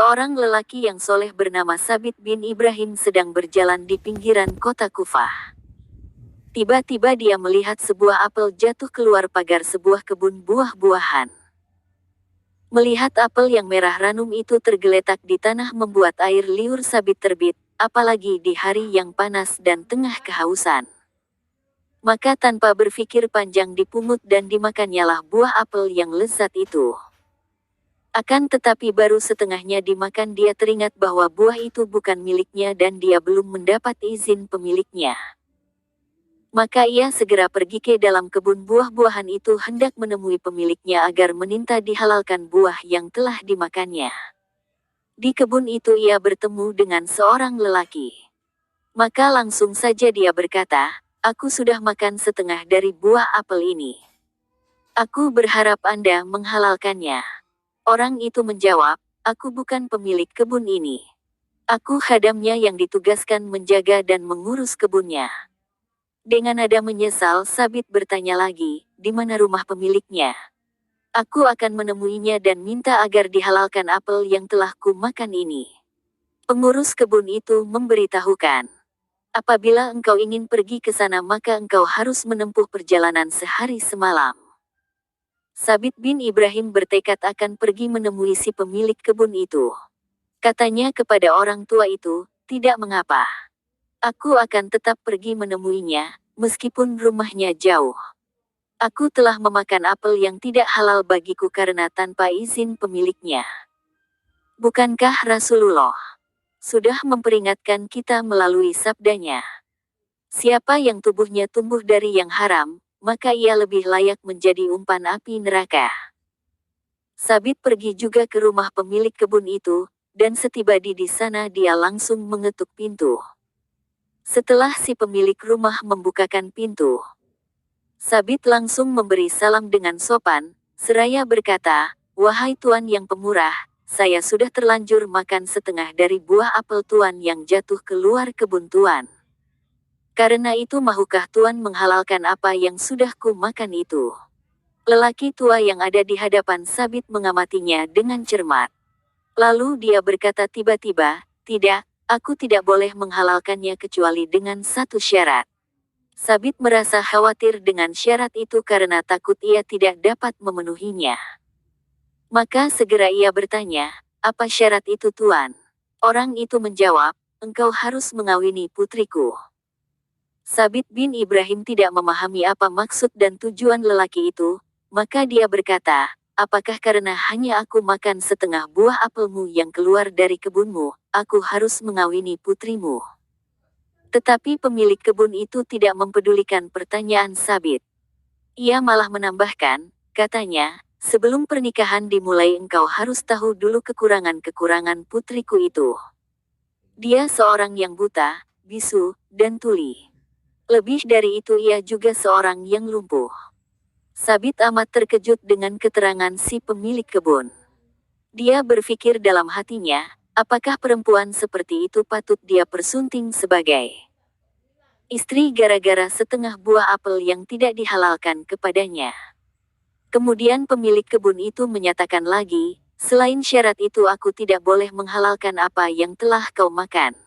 Seorang lelaki yang soleh bernama Sabit bin Ibrahim sedang berjalan di pinggiran kota Kufah. Tiba-tiba dia melihat sebuah apel jatuh keluar pagar sebuah kebun buah-buahan. Melihat apel yang merah ranum itu tergeletak di tanah membuat air liur Sabit terbit, apalagi di hari yang panas dan tengah kehausan. Maka tanpa berpikir panjang dipungut dan dimakannyalah buah apel yang lezat itu. Akan tetapi baru setengahnya dimakan dia teringat bahwa buah itu bukan miliknya dan dia belum mendapat izin pemiliknya. Maka ia segera pergi ke dalam kebun buah-buahan itu hendak menemui pemiliknya agar meminta dihalalkan buah yang telah dimakannya. Di kebun itu ia bertemu dengan seorang lelaki. Maka langsung saja dia berkata, "Aku sudah makan setengah dari buah apel ini. Aku berharap Anda menghalalkannya." Orang itu menjawab, "Aku bukan pemilik kebun ini. Aku khadamnya yang ditugaskan menjaga dan mengurus kebunnya." Dengan nada menyesal Sabit bertanya lagi, "Di mana rumah pemiliknya? Aku akan menemuinya dan minta agar dihalalkan apel yang telah ku makan ini." Pengurus kebun itu memberitahukan, "Apabila engkau ingin pergi ke sana maka engkau harus menempuh perjalanan sehari semalam." Sabit bin Ibrahim bertekad akan pergi menemui si pemilik kebun itu. Katanya kepada orang tua itu, "Tidak mengapa. Aku akan tetap pergi menemuinya, meskipun rumahnya jauh. Aku telah memakan apel yang tidak halal bagiku karena tanpa izin pemiliknya. Bukankah Rasulullah sudah memperingatkan kita melalui sabdanya, siapa yang tubuhnya tumbuh dari yang haram, maka ia lebih layak menjadi umpan api neraka." Sabit pergi juga ke rumah pemilik kebun itu, dan setiba di sana dia langsung mengetuk pintu. Setelah si pemilik rumah membukakan pintu, Sabit langsung memberi salam dengan sopan, seraya berkata, "Wahai Tuan yang pemurah, saya sudah terlanjur makan setengah dari buah apel Tuan yang jatuh keluar kebun Tuan. Karena itu mahukah Tuan menghalalkan apa yang sudah ku makan itu?" Lelaki tua yang ada di hadapan Sabit mengamatinya dengan cermat. Lalu dia berkata tiba-tiba, "Tidak, aku tidak boleh menghalalkannya kecuali dengan satu syarat." Sabit merasa khawatir dengan syarat itu karena takut ia tidak dapat memenuhinya. Maka segera ia bertanya, "Apa syarat itu Tuan?" Orang itu menjawab, "Engkau harus mengawini putriku." Sabit bin Ibrahim tidak memahami apa maksud dan tujuan lelaki itu, maka dia berkata, "Apakah karena hanya aku makan setengah buah apelmu yang keluar dari kebunmu, aku harus mengawini putrimu?" Tetapi pemilik kebun itu tidak mempedulikan pertanyaan Sabit. Ia malah menambahkan, katanya, "Sebelum pernikahan dimulai engkau harus tahu dulu kekurangan-kekurangan putriku itu. Dia seorang yang buta, bisu, dan tuli. Lebih dari itu ia juga seorang yang lumpuh." Sabit amat terkejut dengan keterangan si pemilik kebun. Dia berpikir dalam hatinya, apakah perempuan seperti itu patut dia persunting sebagai istri gara-gara setengah buah apel yang tidak dihalalkan kepadanya. Kemudian pemilik kebun itu menyatakan lagi, "Selain syarat itu aku tidak boleh menghalalkan apa yang telah kau makan."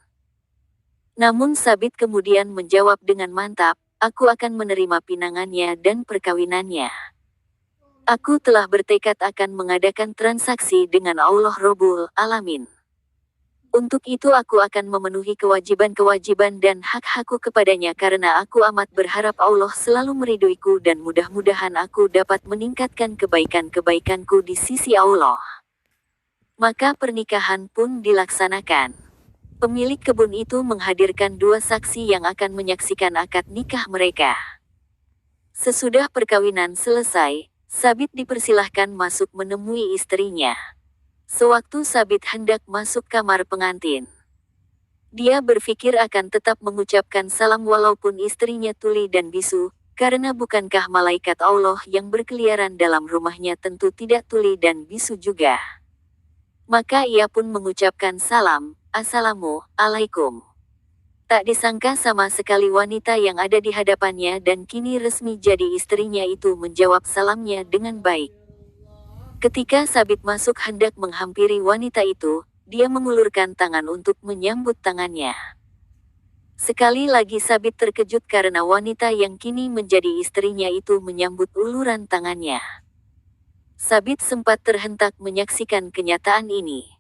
Namun Sabit kemudian menjawab dengan mantap, "Aku akan menerima pinangannya dan perkawinannya. Aku telah bertekad akan mengadakan transaksi dengan Allah Rabbul Alamin. Untuk itu aku akan memenuhi kewajiban-kewajiban dan hak-hakku kepadanya karena aku amat berharap Allah selalu meridhoiku dan mudah-mudahan aku dapat meningkatkan kebaikan-kebaikanku di sisi Allah." Maka pernikahan pun dilaksanakan. Pemilik kebun itu menghadirkan dua saksi yang akan menyaksikan akad nikah mereka. Sesudah perkawinan selesai, Sabit dipersilahkan masuk menemui istrinya. Sewaktu Sabit hendak masuk kamar pengantin, dia berpikir akan tetap mengucapkan salam walaupun istrinya tuli dan bisu, karena bukankah malaikat Allah yang berkeliaran dalam rumahnya tentu tidak tuli dan bisu juga. Maka ia pun mengucapkan salam, "Assalamualaikum." Tak disangka sama sekali wanita yang ada di hadapannya dan kini resmi jadi istrinya itu menjawab salamnya dengan baik. Ketika Sabit masuk hendak menghampiri wanita itu, dia mengulurkan tangan untuk menyambut tangannya. Sekali lagi Sabit terkejut karena wanita yang kini menjadi istrinya itu menyambut uluran tangannya. Sabit sempat terhentak menyaksikan kenyataan ini.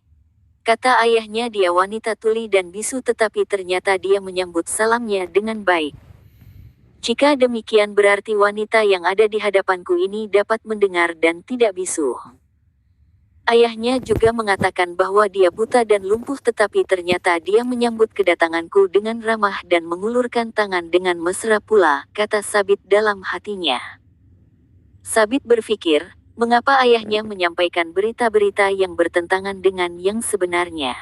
Kata ayahnya dia wanita tuli dan bisu, tetapi ternyata dia menyambut salamnya dengan baik. Jika demikian berarti wanita yang ada di hadapanku ini dapat mendengar dan tidak bisu. Ayahnya juga mengatakan bahwa dia buta dan lumpuh, tetapi ternyata dia menyambut kedatanganku dengan ramah dan mengulurkan tangan dengan mesra pula, kata Sabit dalam hatinya. Sabit berpikir, mengapa ayahnya menyampaikan berita-berita yang bertentangan dengan yang sebenarnya.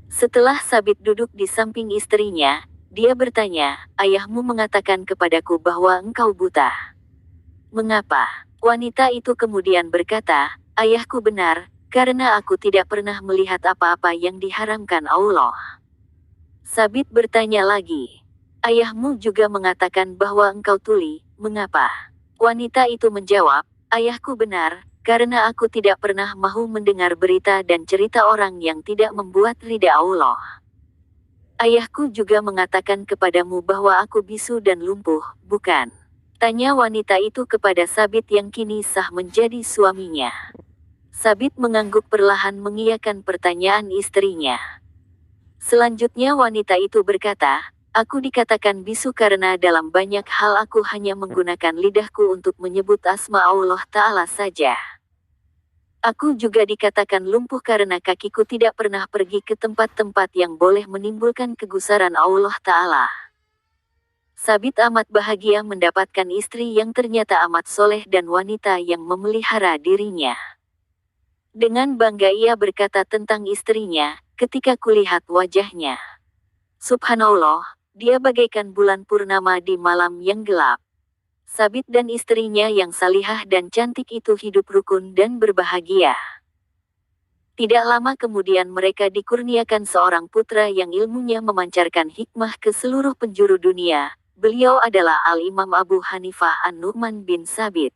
Setelah Sabit duduk di samping istrinya, dia bertanya, ayahmu mengatakan kepadaku bahwa engkau buta. Mengapa? Wanita itu kemudian berkata, ayahku benar, karena aku tidak pernah melihat apa-apa yang diharamkan Allah. Sabit bertanya lagi, ayahmu juga mengatakan bahwa engkau tuli, mengapa? Wanita itu menjawab, ayahku benar, karena aku tidak pernah mahu mendengar berita dan cerita orang yang tidak membuat ridha Allah. Ayahku juga mengatakan kepadamu bahwa aku bisu dan lumpuh, bukan? Tanya wanita itu kepada Sabit yang kini sah menjadi suaminya. Sabit mengangguk perlahan mengiyakan pertanyaan istrinya. Selanjutnya wanita itu berkata, aku dikatakan bisu karena dalam banyak hal aku hanya menggunakan lidahku untuk menyebut asma Allah Ta'ala saja. Aku juga dikatakan lumpuh karena kakiku tidak pernah pergi ke tempat-tempat yang boleh menimbulkan kegusaran Allah Ta'ala. Sabit amat bahagia mendapatkan istri yang ternyata amat soleh dan wanita yang memelihara dirinya. Dengan bangga ia berkata tentang istrinya, ketika kulihat wajahnya. Subhanallah, dia bagaikan bulan purnama di malam yang gelap. Sabit dan istrinya yang salihah dan cantik itu hidup rukun dan berbahagia. Tidak lama kemudian mereka dikurniakan seorang putra yang ilmunya memancarkan hikmah ke seluruh penjuru dunia. Beliau adalah Al-Imam Abu Hanifah An-Nu'man bin Sabit.